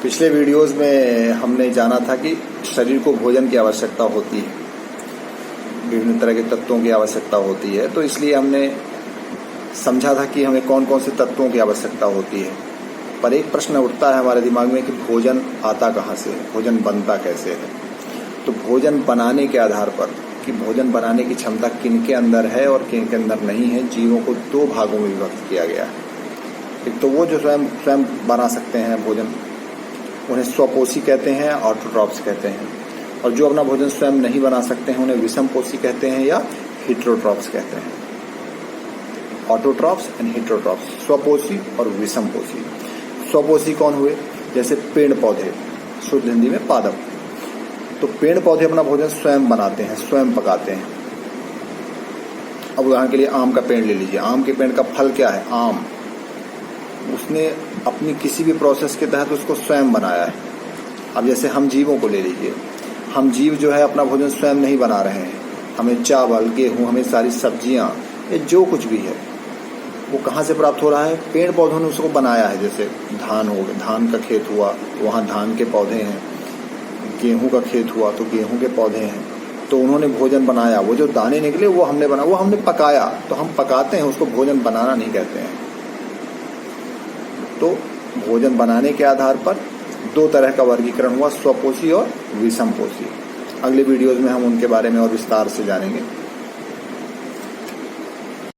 पिछले वीडियोस में हमने जाना था कि शरीर को भोजन की आवश्यकता होती है, विभिन्न तरह के तत्वों की आवश्यकता होती है। तो इसलिए हमने समझा था कि हमें कौन कौन से तत्वों की आवश्यकता होती है। पर एक प्रश्न उठता है हमारे दिमाग में कि भोजन आता कहाँ से है, भोजन बनता कैसे है। तो भोजन बनाने के आधार पर कि भोजन बनाने की क्षमता किन के अंदर है और किन के अंदर नहीं है, जीवों को दो भागों में विभक्त किया गया है। एक तो वो जो स्वयं बना सकते हैं भोजन, उन्हें स्वपोषी कहते हैं, ऑटोट्रॉप्स कहते हैं। और जो अपना भोजन स्वयं नहीं बना सकते हैं उन्हें विषमपोषी कहते हैं या हेटेरोट्रॉप्स कहते हैं। ऑटोट्रॉप्स एंड हेटेरोट्रॉप्स, स्वपोषी और विषमपोषी। स्वपोषी कौन हुए? जैसे पेड़ पौधे, शुद्ध हिंदी में पादप। तो पेड़ पौधे अपना भोजन स्वयं बनाते हैं, स्वयं पकाते हैं। अब उदाहरण के लिए आम का पेड़ ले लीजिए। आम के पेड़ का फल क्या है? आम। उसने अपनी किसी भी प्रोसेस के तहत उसको स्वयं बनाया है। अब जैसे हम जीवों को ले लीजिए, हम जीव जो है अपना भोजन स्वयं नहीं बना रहे हैं। हमें चावल, गेहूं, हमें सारी सब्जियां, ये जो कुछ भी है वो कहाँ से प्राप्त हो रहा है? पेड़ पौधों ने उसको बनाया है। जैसे धान हो गया, धान का खेत हुआ तो वहाँ धान के पौधे हैं। गेहूं का खेत हुआ तो गेहूं के पौधे हैं। तो उन्होंने भोजन बनाया, वो जो दाने निकले वो हमने बनाया, वो हमने पकाया। तो हम पकाते हैं, उसको भोजन बनाना नहीं कहते हैं। तो भोजन बनाने के आधार पर दो तरह का वर्गीकरण हुआ, स्वपोषी और विषमपोषी। अगले वीडियोज में हम उनके बारे में और विस्तार से जानेंगे।